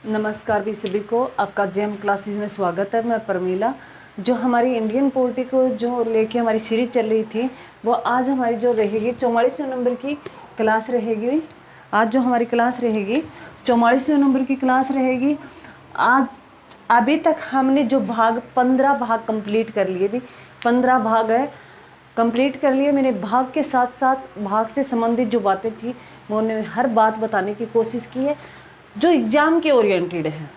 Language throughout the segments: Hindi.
नमस्कार भी सभी को, आपका जेएम क्लासेस में स्वागत है। मैं परमीला। जो हमारी इंडियन पॉलिटी को जो लेके हमारी सीरीज चल रही थी, वो आज हमारी जो रहेगी 44वें नंबर की क्लास रहेगी। आज जो हमारी क्लास रहेगी 44वें नंबर की क्लास रहेगी। आज अभी तक हमने जो 15 भाग कंप्लीट कर लिए भी, 15 भाग है कंप्लीट कर लिए मैंने। भाग के साथ साथ भाग से संबंधित जो बातें थी वो उन्हें हर बात बताने की कोशिश की है जो एग्ज़ाम के ओरिएंटेड है।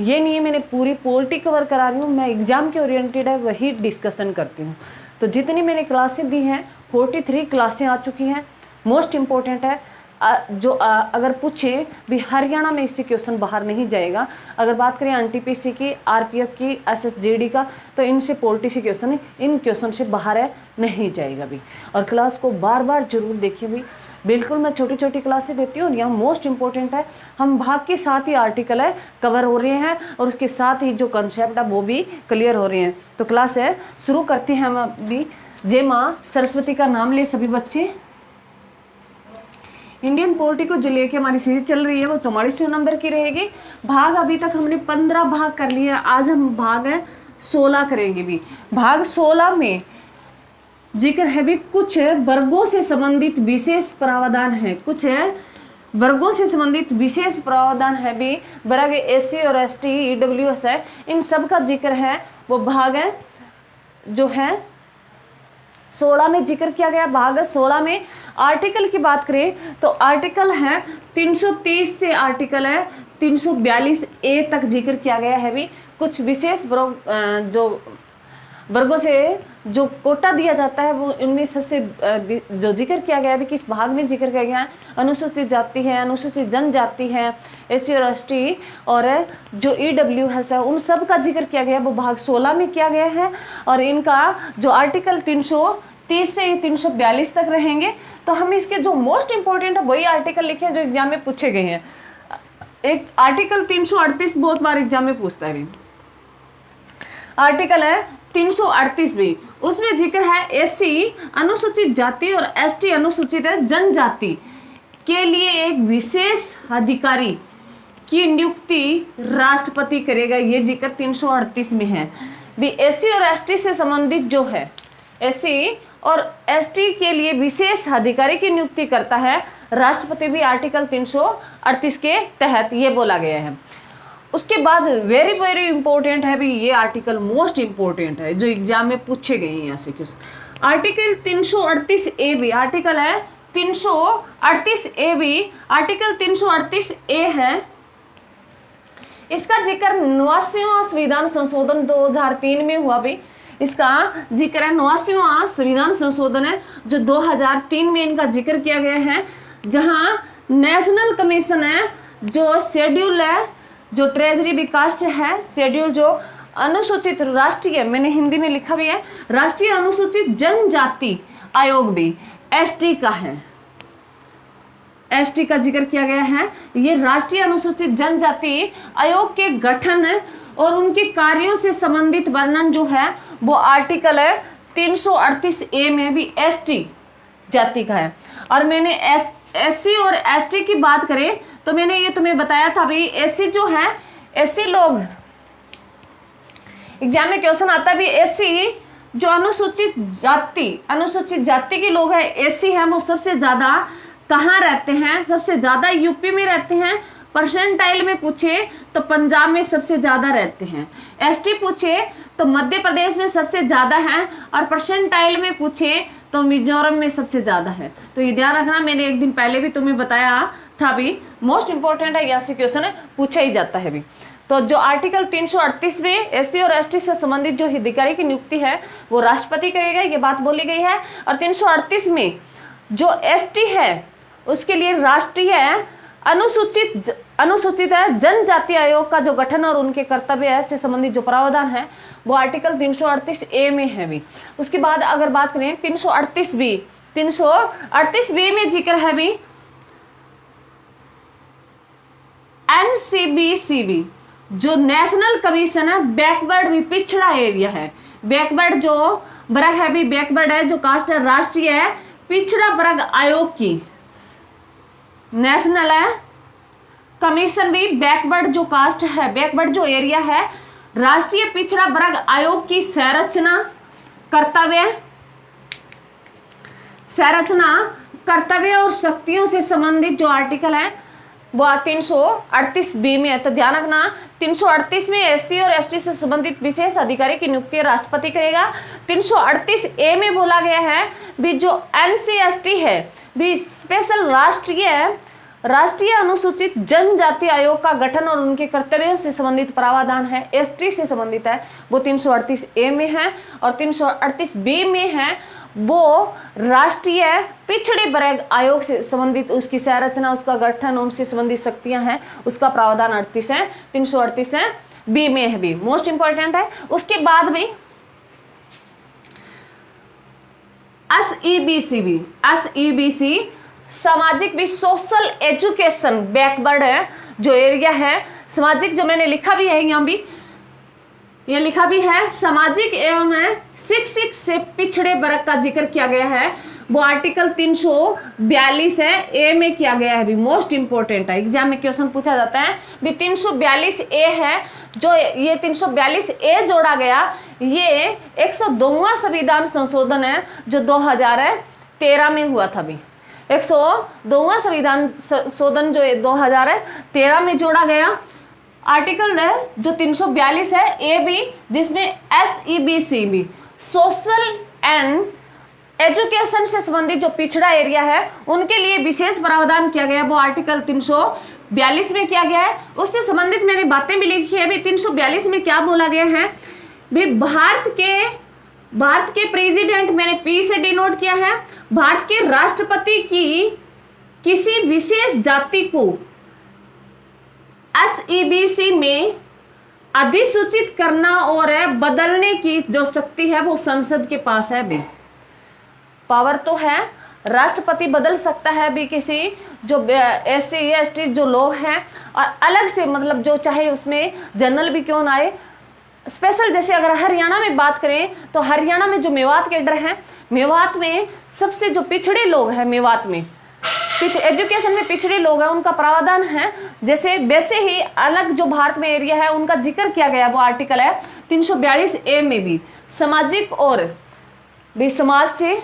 ये नहीं है मैंने पूरी पॉलिटी कवर करा रही हूँ, मैं एग्ज़ाम के ओरिएंटेड है वही डिस्कशन करती हूँ। तो जितनी मैंने क्लासें दी हैं 43 क्लासें आ चुकी हैं। मोस्ट इम्पोर्टेंट है अगर पूछे भी हरियाणा में इससे क्वेश्चन बाहर नहीं जाएगा। अगर बात करें एनटीपीसी की, आरपीएफ की, एसएसजीडी का, तो इनसे पॉलिटी से क्वेश्चन इन क्वेश्चन से बाहर है नहीं जाएगा भी। और क्लास को बार बार जरूर देखिए भी। बिल्कुल मैं छोटी छोटी क्लासें देती हूँ और यहाँ मोस्ट इम्पोर्टेंट है हम भाग के साथ ही आर्टिकल है कवर हो रहे हैं और उसके साथ ही जो कंसेप्ट है वो भी क्लियर हो रहे हैं। तो क्लास है शुरू करते हैं हम अभी। जय माँ सरस्वती का नाम ले सभी बच्चे। इंडियन पॉलिटी को जो लेके हमारी सीरीज चल रही है वो 44वें नंबर की रहेगी। भाग अभी तक हमने 15 भाग कर लिए। आज हम भाग है 16 करेंगे भी। भाग 16 में जिक्र है भी कुछ वर्गों से संबंधित विशेष प्रावधान है। कुछ वर्गों से संबंधित विशेष प्रावधान है भी। वर्ग एससी और एसटी, ईडब्ल्यूएस है, इन सब का जिक्र है। वो भाग है जो है 16 में जिक्र किया गया। भाग 16 में आर्टिकल की बात करें तो आर्टिकल है 330 से आर्टिकल है 342 ए तक जिक्र किया गया है भी। कुछ विशेष जो वर्गों से जो कोटा दिया जाता है वो इनमें सबसे जो जिक्र किया गया है किस भाग में जिक्र किया गया है। अनुसूचित जाति है, अनुसूचित जनजाति है, एससी और एसटी और जो ईडब्ल्यूएस है, उन सब का जिक्र किया गया है। वो भाग 16 में किया गया है और इनका जो आर्टिकल 330 से 342 तक रहेंगे। तो हम इसके जो मोस्ट इंपॉर्टेंट है वही आर्टिकल लिखे हैं जो एग्जाम में पूछे गए हैं। एक आर्टिकल 338 बहुत बार एग्जाम में पूछता है भी। आर्टिकल है 338 भी, उसमें जिक्र है एससी अनुसूचित जाति और एसटी अनुसूचित जनजाति के लिए एक विशेष अधिकारी की नियुक्ति राष्ट्रपति करेगा। ये जिक्र 338 में है भी। एससी और एसटी से संबंधित जो है, एससी और एसटी के लिए विशेष अधिकारी की नियुक्ति करता है राष्ट्रपति भी। आर्टिकल 338 के तहत ये बोला गया है। उसके बाद वेरी वेरी इंपॉर्टेंट है भी, ये आर्टिकल मोस्ट इंपॉर्टेंट है जो एग्जाम में पूछे गए हैं यहाँ से क्वेश्चन। आर्टिकल 338 ए भी, आर्टिकल है 338 ए भी। आर्टिकल 338 ए है, इसका जिक्र 89वां संविधान संशोधन 2003 में हुआ भी। इसका जिक्र है 89वां संविधान संशोधन है जो 2003 में इनका जिक्र किया गया है। जहां नेशनल कमीशन है जो शेड्यूल है, जो ट्रेजरी विकास है, शेड्यूल जो अनुसूचित राष्ट्रीय, मैंने हिंदी में लिखा भी है, राष्ट्रीय अनुसूचित जनजाति आयोग भी एसटी का है। एसटी का जिक्र किया गया है। ये राष्ट्रीय अनुसूचित जनजाति आयोग के गठन और उनके कार्यों से संबंधित वर्णन जो है वो आर्टिकल है 338 ए में भी एसटी जाति का है। और मैंने एससी और एसटी की बात करें तो मैंने ये तुम्हें बताया था भाई। एससी जो है, एससी लोग एग्जाम में क्वेश्चन आता है भी। एससी जो अनुसूचित जाति के लोग हैं, एससी है, वो सबसे ज्यादा कहाँ रहते हैं? सबसे ज्यादा यूपी में रहते हैं। परसेंटाइल में पूछे तो पंजाब में सबसे ज्यादा रहते हैं। एसटी पूछे तो मध्य प्रदेश में सबसे ज्यादा है और परसेंटाइल में पूछे तो मिजोरम में सबसे ज्यादा है। तो ये ध्यान रखना, मैंने एक दिन पहले भी तुम्हें बताया था भी। मोस्ट इंपॉर्टेंट है, यहाँ से क्वेश्चन पूछा ही जाता है भी। तो जो आर्टिकल 338 में एससी और एसटी से संबंधित जो अधिकारी की नियुक्ति है वो राष्ट्रपति करेगा, ये बात बोली गई है। और 338 में जो एसटी है उसके लिए राष्ट्रीय अनुसूचित है जनजाति आयोग का जो गठन और उनके कर्तव्य है से संबंधित जो प्रावधान है वो आर्टिकल 338 ए में है भी। उसके बाद अगर बात करें 338 बी में जिक्र है भी एनसीबीसीबी जो नेशनल कमीशन है बैकवर्ड भी, पिछड़ा एरिया है। बैकवर्ड जो वर्ग है भी, बैकवर्ड है जो कास्ट है, राष्ट्रीय है पिछड़ा वर्ग आयोग की, नेशनल है कमीशन भी बैकवर्ड जो कास्ट है, बैकवर्ड जो एरिया है, राष्ट्रीय पिछड़ा वर्ग आयोग की संरचना, कर्तव्य और शक्तियों से संबंधित जो आर्टिकल है वो 338 बी में है। तो ध्यान रखना 338 में एससी और एसटी से संबंधित विशेष अधिकारी की नियुक्ति राष्ट्रपति करेगा। 338 ए में बोला गया है भी जो एनसीएसटी है भी स्पेशल राष्ट्रीय अनुसूचित जनजाति आयोग का गठन और उनके कर्तव्यों से संबंधित प्रावधान है, एसटी से संबंधित है, वो 338 ए में है। और 338 बी में है वो राष्ट्रीय पिछड़े वर्ग आयोग से संबंधित उसकी संरचना, उसका गठन, उनसे संबंधित शक्तियां हैं, उसका प्रावधान 38 है, 338 है, बी में है, भी मोस्ट इंपॉर्टेंट है। उसके बाद भी SEBC सामाजिक भी सोशल एजुकेशन बैकवर्ड है जो एरिया है, सामाजिक जो मैंने लिखा भी है यहाँ भी, यह लिखा भी है, सामाजिक एवं शिक्षित से पिछड़े वर्ग का जिक्र किया गया है, वो आर्टिकल 342 है, ए में किया गया है, भी मोस्ट इंपोर्टेंट है, एग्जाम में क्वेश्चन पूछा जाता है भी 342 ए है। जो ये 342 ए जोड़ा गया, ये 102वां संविधान संशोधन है जो 2013 में हुआ था। भी 102वां संविधान संशोधन जो 2013 में जोड़ा गया आर्टिकल है जो 342 है ए बी, जिसमें SEBC भी सोशल एंड एजुकेशन से संबंधित जो पिछड़ा एरिया है उनके लिए विशेष प्रावधान किया गया, वो आर्टिकल 342 में किया गया है। उससे संबंधित मैंने बातें भी लिखी है। भी 342 में क्या बोला गया है, भी भारत के प्रेसिडेंट, मैंने पी से डिनोट किया है, भारत के राष्ट्रपति की किसी विशेष जाति को SEBC में अधिसूचित करना और बदलने की जो शक्ति है वो संसद के पास है। भी पावर तो है, राष्ट्रपति बदल सकता है भी किसी जो SC ST जो लोग हैं, और अलग से मतलब जो चाहे उसमें जनरल भी क्यों ना आए, स्पेशल। जैसे अगर हरियाणा में बात करें तो हरियाणा में जो मेवात कैडर है, मेवात में सबसे जो पिछड़े लोग हैं, मेवात में एजुकेशन में पिछड़े लोग हैं, उनका प्रावधान है। जैसे वैसे ही अलग जो भारत में एरिया है उनका जिक्र किया गया, वो आर्टिकल है 342 ए में भी सामाजिक और भी समाज से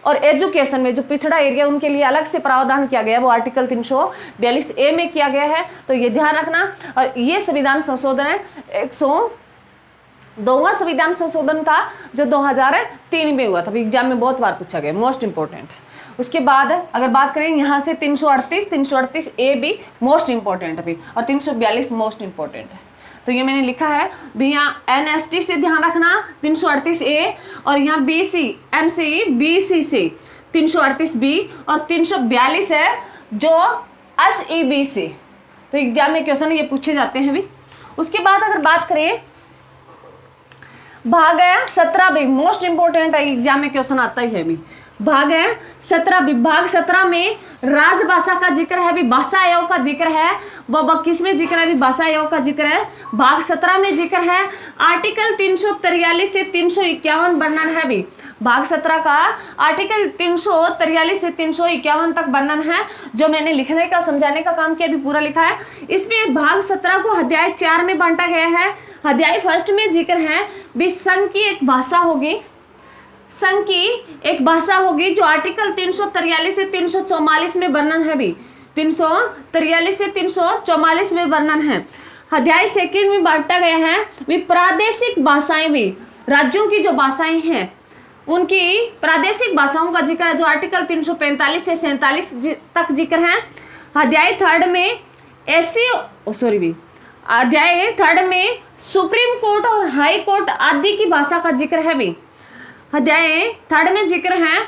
और एजुकेशन में जो पिछड़ा एरिया उनके लिए अलग से प्रावधान किया गया, वो आर्टिकल 342 ए में किया गया है। तो ये ध्यान रखना। और ये संविधान संशोधन है 102वां संविधान संशोधन था जो 2003 में हुआ था। एग्जाम में बहुत बार पूछा गया, मोस्ट इंपोर्टेंट। उसके बाद अगर बात करें यहाँ से 338 ए भी मोस्ट इंपॉर्टेंट भी, और 342 मोस्ट इंपॉर्टेंट है। तो ये मैंने लिखा है भी, यहाँ NST से ध्यान रखना 338 ए, और यहाँ BC NCE BC से 338 बी, और 342 है जो SEBC। तो एग्जाम में क्वेश्चन ये पूछे जाते हैं भी। उसके बाद अगर बात करें भाग 17 भी मोस्ट इंपॉर्टेंट है, एग्जाम में क्वेश्चन आता ही है भी। भाग 17 विभाग 17 में राजभाषा का जिक्र है, भी भाषा आयोग का जिक्र है। वह किस में जिक्र है, भी भाषा आयोग का जिक्र है, भाग 17 में जिक्र है। आर्टिकल 343 से 351 वर्णन है। भी भाग 17 का आर्टिकल 343 से 351 तक वर्णन है, जो मैंने लिखने का समझाने का काम किया, भी पूरा लिखा है। इसमें भाग 17 को अध्याय 4 में बांटा गया है। अध्याय फर्स्ट में जिक्र है भी संघ की एक भाषा होगी, संघ की एक भाषा होगी, जो आर्टिकल 343 से 344 में वर्णन है। भी 343 से 344 में वर्णन है। अध्याय सेकंड में बांटा गया है भी प्रादेशिक भाषाएं, भी राज्यों की जो भाषाएं हैं उनकी प्रादेशिक भाषाओं का जिक्र है, जो आर्टिकल 345 से 47 तक जिक्र है। अध्याय थर्ड में अध्याय थर्ड में सुप्रीम कोर्ट और हाई कोर्ट आदि की भाषा का जिक्र है। भी अध्याय थर्ड में जिक्र है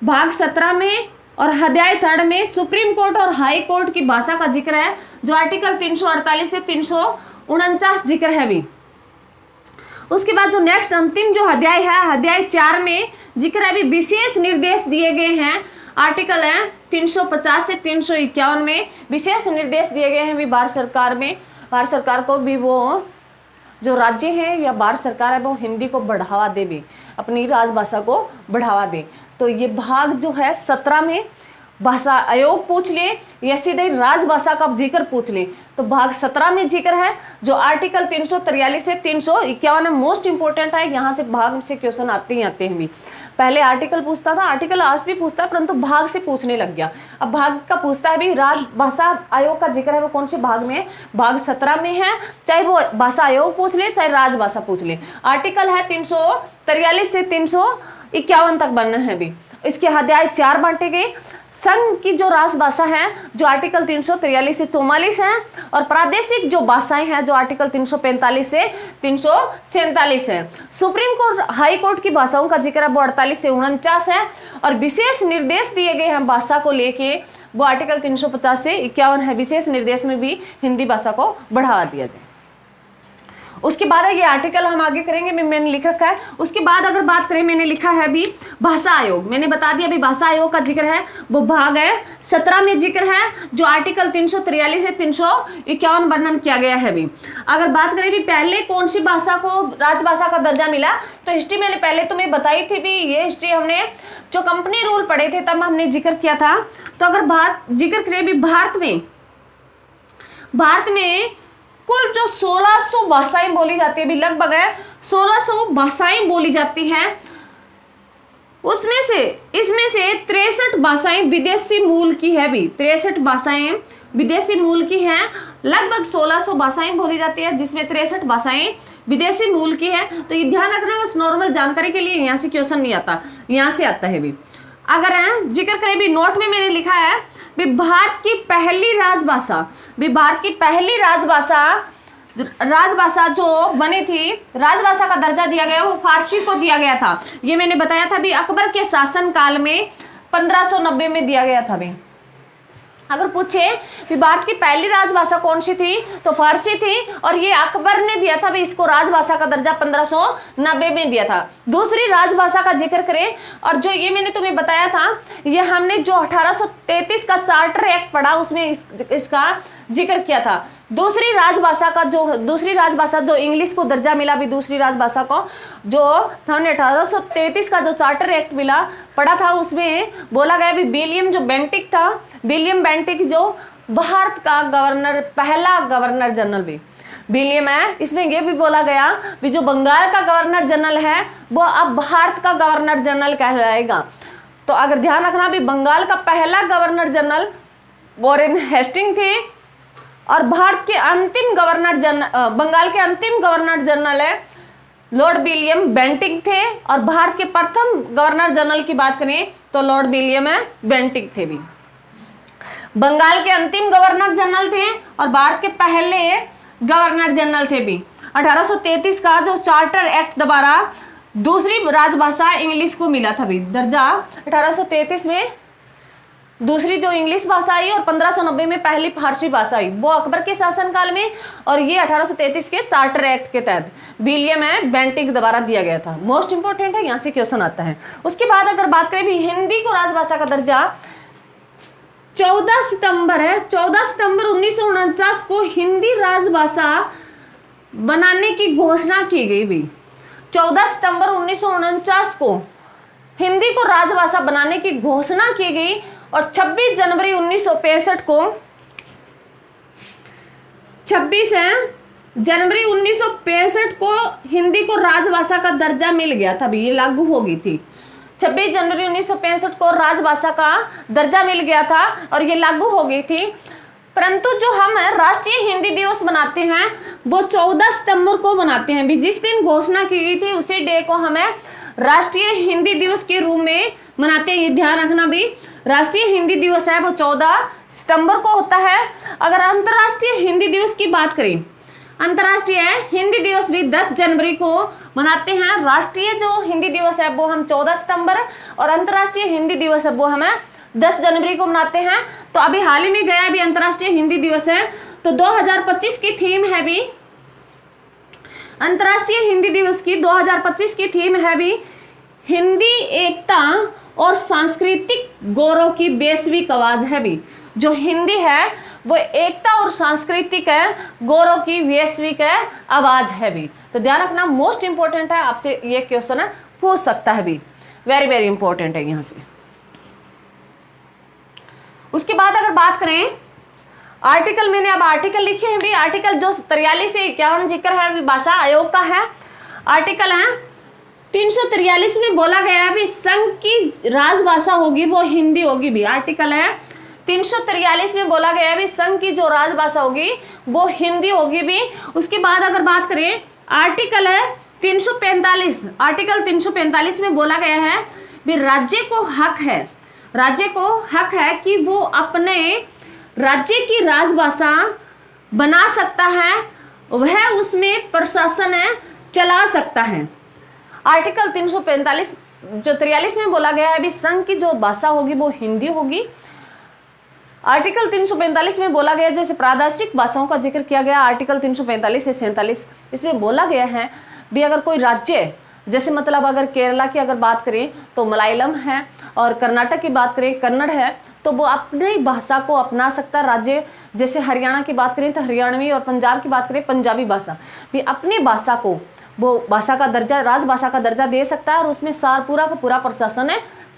भाग 17 में, और अध्याय थर्ड में सुप्रीम कोर्ट और हाई कोर्ट की भाषा का जिक्र है, जो आर्टिकल 348 से 349 जिक्र है। भी उसके बाद जो नेक्स्ट अंतिम जो अध्याय है, अध्याय 4 में जिक्र है, भी विशेष निर्देश दिए गए हैं। आर्टिकल है 350 से 351 में विशेष निर्देश दिए गए हैं भी भारत सरकार में, भारत सरकार को भी, वो जो राज्य है या भारत सरकार है वो हिंदी को बढ़ावा दे, भी अपनी राजभाषा को बढ़ावा दे। तो ये भाग जो है 17 में भाषा आयोग पूछ ले या सीधे राजभाषा का जिक्र पूछ ले तो भाग 17 में जिक्र है, जो आर्टिकल 343 से 351 है, मोस्ट इंपोर्टेंट है। यहाँ से भाग से क्वेश्चन आते ही आते हैं भी। पहले आर्टिकल पूछता था, आर्टिकल आज भी पूछता है, परंतु भाग से पूछने लग गया। अब भाग का पूछता है भी, राजभाषा आयोग का जिक्र है वो कौन से भाग में है, भाग 17 में है। चाहे वो भाषा आयोग पूछ ले चाहे राजभाषा पूछ ले, आर्टिकल है 343 से 351 तक बनना है भी। इसके अध्याय 4 बांटे गए। संघ की जो राजभाषा है जो आर्टिकल 343 से 44 है, और प्रादेशिक जो भाषाएं हैं जो आर्टिकल 345 से 347 है। सुप्रीम कोर्ट हाई कोर्ट की भाषाओं का जिक्र वो 48 से 49 है, और विशेष निर्देश दिए गए हैं भाषा को लेके वो आर्टिकल 350 से 51 है। विशेष निर्देश में भी हिंदी भाषा को बढ़ावा दिया जाए। उसके बाद ये आर्टिकल हम आगे करेंगे, मैंने लिख रखा है। उसके बाद अगर बात करें, मैंने लिखा है अभी भाषा आयोग, मैंने बता दिया अभी भाषा आयोग का जिक्र है वो भाग है 17 में जिक्र है, जो आर्टिकल 343 से 351 वर्णन किया गया है अभी। अगर बात करें भी पहले कौन सी भाषा को राजभाषा का दर्जा मिला, तो हिस्ट्री मैंने पहले तुम्हें बताई थी भी, ये हिस्ट्री हमने जो कंपनी रूल पढ़े थे तब हमने जिक्र किया था। तो अगर बात जिक्र करें भी भारत में कुल जो 1600 भाषाएं बोली जाती है, भी लगभग 1600 भाषाएं बोली जाती हैं। उसमें से इसमें से 63 भाषाएं विदेशी मूल की है भी, 63 भाषाएं विदेशी मूल की हैं। लगभग 1600 भाषाएं बोली जाती है जिसमें 63 भाषाएं विदेशी मूल की है। तो ये ध्यान रखना, बस नॉर्मल जानकारी के लिए, यहाँ से क्वेश्चन नहीं आता, यहाँ से आता है भी। अगर जिक्र करें भी, नोट में मैंने लिखा है भी भारत की पहली राजभाषा, भी भारत की पहली राजभाषा जो बनी थी, राजभाषा का दर्जा दिया गया वो फारसी को दिया गया था। ये मैंने बताया था भी, अकबर के शासन काल में 1590 में दिया गया था भी। अगर पूछे कि भारत की पहली राजभाषा कौन सी थी तो फारसी थी, और ये अकबर ने दिया था भी, इसको राजभाषा का दर्जा 1590 में दिया था। दूसरी राजभाषा का जिक्र करें, और जो ये मैंने तुम्हें बताया था, ये हमने जो 1833 का चार्टर एक्ट पढ़ा उसमें इसका जिक्र किया था। दूसरी राजभाषा जो इंग्लिश को दर्जा मिला भी, दूसरी राजभाषा को जो हमने 1833 का जो चार्टर एक्ट मिला पढ़ा था, उसमें बोला गया भी विलियम जो बेंटिक था, विलियम बेंटिक जो भारत का गवर्नर, पहला गवर्नर जनरल भी विलियम है। इसमें यह भी बोला गया भी जो बंगाल का गवर्नर जनरल है वो अब भारत का गवर्नर जनरल कहलाएगा। तो अगर ध्यान रखना भी, बंगाल का पहला गवर्नर जनरल वॉरेन हेस्टिंग थे, और भारत के अंतिम गवर्नर जनरल, बंगाल के अंतिम गवर्नर जनरल है लॉर्ड विलियम बेंटिक थे, और भारत के प्रथम गवर्नर जनरल की बात करें तो लॉर्ड विलियम बेंटिक थे भी। बंगाल के अंतिम गवर्नर जनरल थे और भारत के पहले गवर्नर जनरल थे भी। 1833 का जो चार्टर एक्ट द्वारा दूसरी राजभाषा इंग्लिश को मिला था भी दर्जा। 1833 में दूसरी जो इंग्लिश भाषा आई और 1590 में पहली फारसी भाषा आई, वो अकबर के शासनकाल में, और ये 1833 के चार्टर एक्ट के तहत विलियम बेंटिक द्वारा दिया गया था। मोस्ट इंपोर्टेंट है, यहाँ से क्वेश्चन आता है। उसके बाद अगर बात करें भी, हिंदी को राजभाषा का दर्जा 14 सितंबर 1949 को हिंदी राजभाषा बनाने की घोषणा की गई भी। 14 सितंबर 1949 को हिंदी को राजभाषा बनाने की घोषणा की गई, और 26 जनवरी 1965 को 26 जनवरी 1965 को हिंदी को राजभाषा का दर्जा मिल गया था भी, ये लागू हो गई थी। 26 जनवरी 1965 को राजभाषा का दर्जा मिल गया था और ये लागू हो गई थी। परंतु जो हम राष्ट्रीय हिंदी दिवस बनाते हैं वो 14 सितंबर को बनाते हैं भी। जिस दिन घोषणा की गई थी उसी डे को हमें राष्ट्रीय हिंदी दिवस के रूप में मनाते हैं। ये ध्यान रखना भी, राष्ट्रीय हिंदी दिवस है वो 14 सितंबर को होता है। अगर अंतर्राष्ट्रीय हिंदी दिवस की बात करें, अंतर्राष्ट्रीय हिंदी दिवस भी 10 जनवरी को मनाते हैं। राष्ट्रीय जो हिंदी दिवस है वो हम 14 सितंबर, और अंतर्राष्ट्रीय हिंदी दिवस है वो हमें 10 जनवरी को मनाते हैं। तो अभी हाल ही में गया भी अंतर्राष्ट्रीय हिंदी दिवस है, तो 2025 की थीम है भी, अंतर्राष्ट्रीय हिंदी दिवस की 2025 की थीम है भी हिंदी एकता और सांस्कृतिक गौरव की वैश्विक आवाज है भी। जो हिंदी है वो एकता और सांस्कृतिक गौरव की वैश्विक आवाज है भी। तो ध्यान रखना, मोस्ट इंपोर्टेंट है, आपसे ये क्वेश्चन पूछ सकता है भी, वेरी वेरी इंपॉर्टेंट है यहाँ से। उसके बाद अगर बात करें आर्टिकल, मैंने अब आर्टिकल लिखे हैं भी, आर्टिकल जो 43 से 51 जिक्र है अभी भाषा आयोग का है। आर्टिकल है 343 में बोला गया है भी संघ की राजभाषा होगी वो हिंदी होगी भी। आर्टिकल है 343 में बोला गया है भी संघ की जो राजभाषा होगी वो हिंदी होगी भी। उसके बाद अगर बात करें आर्टिकल है 345, आर्टिकल 345 में बोला गया है भी राज्य को हक है कि वो अपने राज्य की राजभाषा बना सकता है, वह उसमें प्रशासन चला सकता है। आर्टिकल 345 जो 43 में बोला गया है भी संघ की जो भाषा होगी वो हिंदी होगी। आर्टिकल 345 में बोला गया, जैसे प्रादेशिक भाषाओं का जिक्र किया गया आर्टिकल 345 से 47, इसमें बोला गया है भी अगर कोई राज्य, जैसे मतलब अगर केरला की अगर बात करें तो मलयालम है, और कर्नाटक की बात करें कन्नड़ है, तो वो अपनी भाषा को अपना सकता है। राज्य जैसे हरियाणा की बात करें तो हरियाणवी, और पंजाब की बात करें पंजाबी भाषा भी अपनी भाषा को वो भाषा का दर्जा, राजभाषा का दर्जा दे सकता है, और उसमें पूरा का पूरा प्रशासन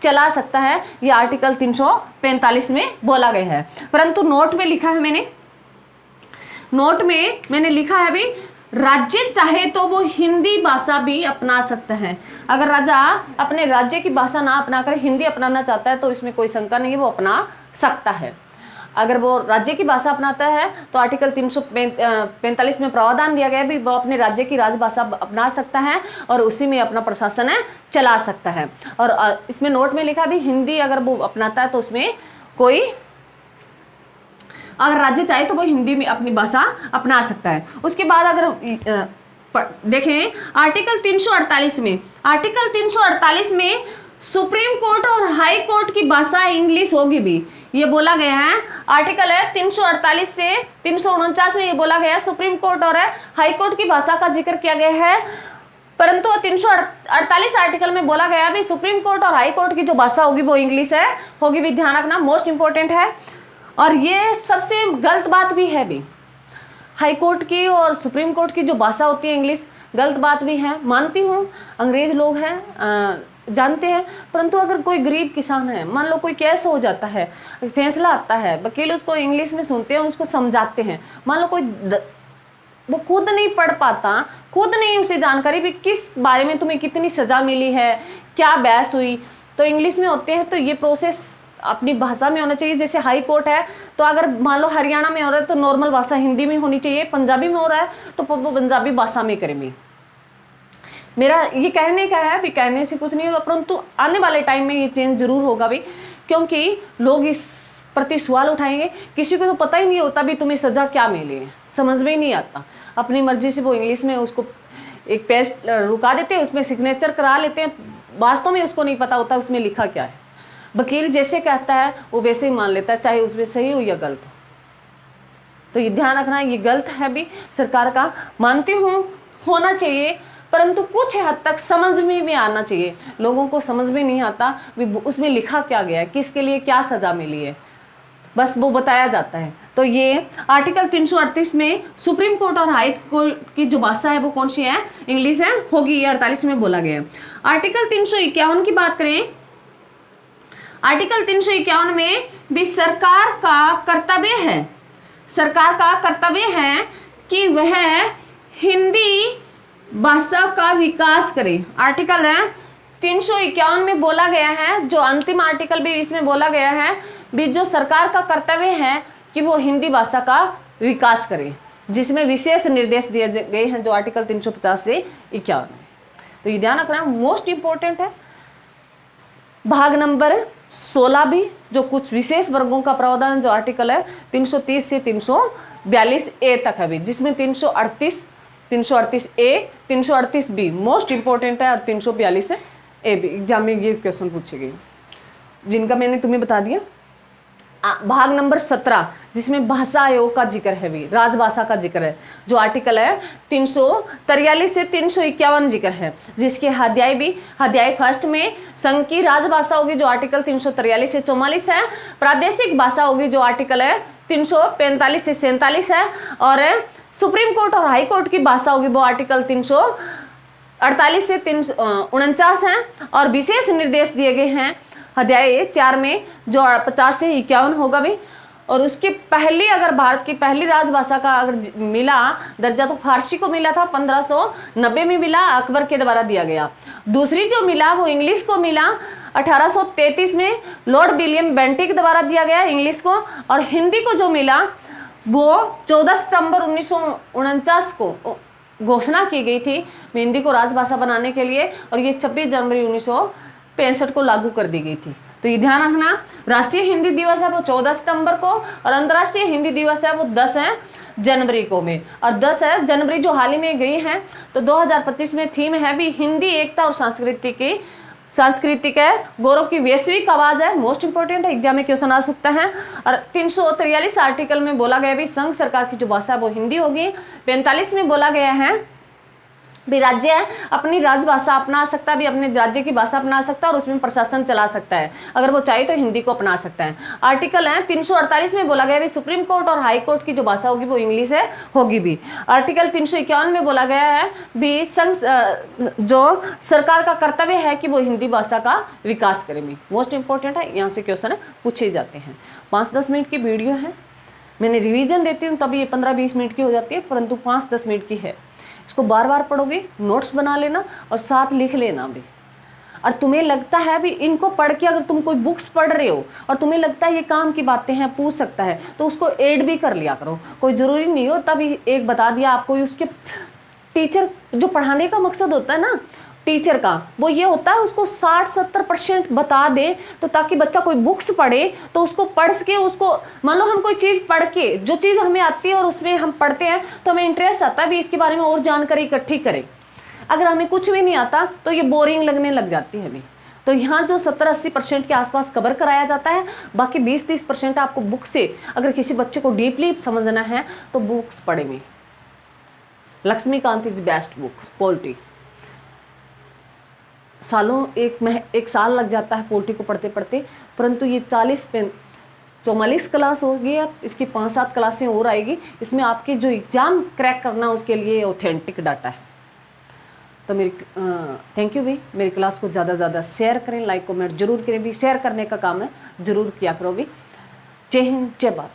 चला सकता है। ये आर्टिकल 345 में बोला गया है। परंतु नोट में लिखा है, मैंने लिखा है भी राज्य चाहे तो वो हिंदी भाषा भी अपना सकता है। अगर राजा अपने राज्य की भाषा ना अपना कर हिंदी अपनाना चाहता है तो इसमें कोई शंका नहीं है, वो अपना सकता है। अगर वो राज्य की भाषा अपनाता है तो आर्टिकल 345 में प्रावधान दिया गया भी वो अपने राज्य की राजभाषा अपना सकता है और उसी में अपना प्रशासन चला सकता है। और इसमें नोट में लिखा भी हिंदी अगर वो अपनाता है तो उसमें कोई, अगर राज्य चाहे तो वो हिंदी में अपनी भाषा अपना सकता है। उसके बाद अगर देखें आर्टिकल 348 में सुप्रीम कोर्ट और हाई कोर्ट की भाषा इंग्लिश होगी भी, ये बोला गया है। आर्टिकल है 348 से 349 में ये बोला गया है सुप्रीम कोर्ट और हाई कोर्ट की भाषा का जिक्र किया गया है। परंतु 348 आर्टिकल में बोला गया है भी सुप्रीम कोर्ट और हाई कोर्ट की जो भाषा होगी वो इंग्लिश होगी भी, ध्यान रखना, मोस्ट इंपॉर्टेंट है। और ये सबसे गलत बात भी है भी, हाई कोर्ट की और सुप्रीम कोर्ट की जो भाषा होती है इंग्लिश, गलत बात भी है, मानती हूँ। अंग्रेज लोग हैं जानते हैं, परंतु अगर कोई गरीब किसान है, मान लो कोई केस हो जाता है, फैसला आता है, वकील उसको इंग्लिश में सुनते हैं, उसको समझाते हैं, मान लो कोई वो खुद नहीं पढ़ पाता, खुद नहीं उसे जानकारी भी किस बारे में तुम्हें कितनी सजा मिली है, क्या बहस हुई, तो इंग्लिश में होते हैं। तो ये प्रोसेस अपनी भाषा में होना चाहिए। जैसे हाई कोर्ट है तो अगर मान लो हरियाणा में हो रहा है तो नॉर्मल भाषा हिंदी में होनी चाहिए, पंजाबी में हो रहा है तो पंजाबी भाषा में करेंगे। मेरा ये कहने का है भी, कहने से कुछ नहीं होगा, परंतु आने वाले टाइम में ये चेंज जरूर होगा भी, क्योंकि लोग इस प्रति सवाल उठाएंगे। किसी को तो पता ही नहीं होता भी तुम्हें सजा क्या मिली है, समझ में ही नहीं आता, अपनी मर्जी से वो इंग्लिश में उसको एक पेज रुका देते हैं, उसमें सिग्नेचर करा लेते हैं, वास्तव में उसको नहीं पता होता उसमें लिखा क्या है। वकील जैसे कहता है वो वैसे ही मान लेता है, चाहे उसमें सही हो या गलत हो। तो ये ध्यान रखना, ये गलत है भी सरकार का, मानती हूँ होना चाहिए, परंतु कुछ हद तक समझ में भी आना चाहिए। लोगों को समझ में नहीं आता भी उसमें लिखा क्या गया है, किसके लिए क्या सजा मिली है, बस वो बताया जाता है। तो ये आर्टिकल 338 में सुप्रीम कोर्ट और हाई कोर्ट की जो भाषा है वो कौन सी है, इंग्लिश है होगी, ये 48 में बोला गया है। आर्टिकल 351 की बात करें, आर्टिकल 351 में भी सरकार का कर्तव्य है कि वह हिंदी भाषा का विकास करे। आर्टिकल है 351 में बोला गया है, जो अंतिम आर्टिकल भी इसमें बोला गया है भी जो सरकार का कर्तव्य है कि वो हिंदी भाषा का विकास करे, जिसमें विशेष निर्देश दिए गए हैं जो आर्टिकल 350 से 51 में। तो ये ध्यान रखना, मोस्ट इंपॉर्टेंट है। भाग नंबर 16 भी जो कुछ विशेष वर्गों का प्रावधान जो आर्टिकल है 330 से 342 ए तक है भी, जिसमें 338 ए 338 बी मोस्ट इंपॉर्टेंट है और 342 ए बी एग्जाम में ये क्वेश्चन पूछे गए, जिनका मैंने तुम्हें बता दिया। भाग नंबर 17 जिसमें भाषा आयोग का जिक्र है भी, राजभाषा का जिक्र है, जो आर्टिकल है 343 से 351 जिक्र है, जिसके अध्याय फर्स्ट में संघ की राजभाषा होगी जो आर्टिकल 343 से 44 है, प्रादेशिक भाषा होगी जो आर्टिकल है 345 से 47 है, और सुप्रीम कोर्ट और हाई कोर्ट की भाषा होगी वो आर्टिकल 348 से 349 है, और विशेष निर्देश दिए गए हैं अध्याय 4 में जो 50 से 51 होगा भी। और उसकी पहली, अगर भारत की पहली राजभाषा का अगर मिला दर्जा तो फारसी को मिला था 1590 में मिला, अकबर के द्वारा दिया गया। दूसरी जो मिला वो इंग्लिश को मिला 1833 में लॉर्ड विलियम बेंटिक के द्वारा दिया गया इंग्लिश को। और हिंदी को जो मिला वो 14 सितंबर 1949 को घोषणा की गई थी हिंदी को राजभाषा बनाने के लिए, और ये 26 जनवरी 1965 को लागू कर दी गई थी। तो ये ध्यान रखना, राष्ट्रीय हिंदी दिवस है वो 14 सितंबर को और अंतर्राष्ट्रीय हिंदी दिवस है वो 10 है जनवरी को में। और 10 है जनवरी जो हाल ही में गई है, तो 2025 में थीम है भी हिंदी एकता और सांस्कृतिक है, गौरव की वैश्विक आवाज है। मोस्ट इंपोर्टेंट है, एग्जाम में क्वेश्चन आ सकता है। और 343 आर्टिकल में बोला गया भी संघ सरकार की जो भाषा है वो हिंदी होगी। 45 में बोला गया है भी राज्य अपनी राजभाषा अपना सकता है, भी अपने राज्य की भाषा अपना सकता है और उसमें प्रशासन चला सकता है, अगर वो चाहे तो हिंदी को अपना सकता है। आर्टिकल है 348 में बोला गया भी सुप्रीम कोर्ट और हाई कोर्ट की जो भाषा होगी वो इंग्लिश है होगी भी। आर्टिकल 351 में बोला गया है भी संघ जो सरकार का कर्तव्य है कि वो हिंदी भाषा का विकास करे भी। मोस्ट इंपॉर्टेंट है, यहाँ से क्वेश्चन पूछे जाते हैं। 5-10 मिनट की वीडियो है, मैंने रिवीजन देती हूँ तभी ये 15-20 मिनट की हो जाती है, परंतु 5-10 मिनट की है। इसको बार बार पढ़ोगे, नोट्स बना लेना और साथ लिख लेना भी। और तुम्हें लगता है भी इनको पढ़ के अगर तुम कोई बुक्स पढ़ रहे हो और तुम्हें लगता है ये काम की बातें हैं, पूछ सकता है, तो उसको ऐड भी कर लिया करो। कोई ज़रूरी नहीं हो तभी एक बता दिया आपको, उसके टीचर जो पढ़ाने का मकसद होता है ना टीचर का, वो ये होता है उसको 60-70% बता दे, तो ताकि बच्चा कोई बुक्स पढ़े तो उसको पढ़ सके। उसको मान लो हम कोई चीज़ पढ़ के, जो चीज़ हमें आती है और उसमें हम पढ़ते हैं तो हमें इंटरेस्ट आता है भी इसके बारे में और जानकारी इकट्ठी करें। अगर हमें कुछ भी नहीं आता तो ये बोरिंग लगने लग जाती है हमें। तो यहाँ जो 70-80% के आसपास कवर कराया जाता है, बाकी 20-30% आपको बुक से अगर किसी बच्चे को डीपली समझना है तो बुक्स पढ़े में। Laxmikant is best book. Poultry सालों एक साल लग जाता है पोल्ट्री को पढ़ते पढ़ते, परंतु ये 44 क्लास होगी। अब इसकी 5-7 क्लासें और आएगी। इसमें आपकी जो एग्ज़ाम क्रैक करना उसके लिए ऑथेंटिक डाटा है। तो मेरी थैंक यू भी। मेरी क्लास को ज़्यादा से ज़्यादा शेयर करें, लाइक कमेंट जरूर करें भी। शेयर करने का काम है, जरूर किया करो भी। जय हिंद, जय भारत।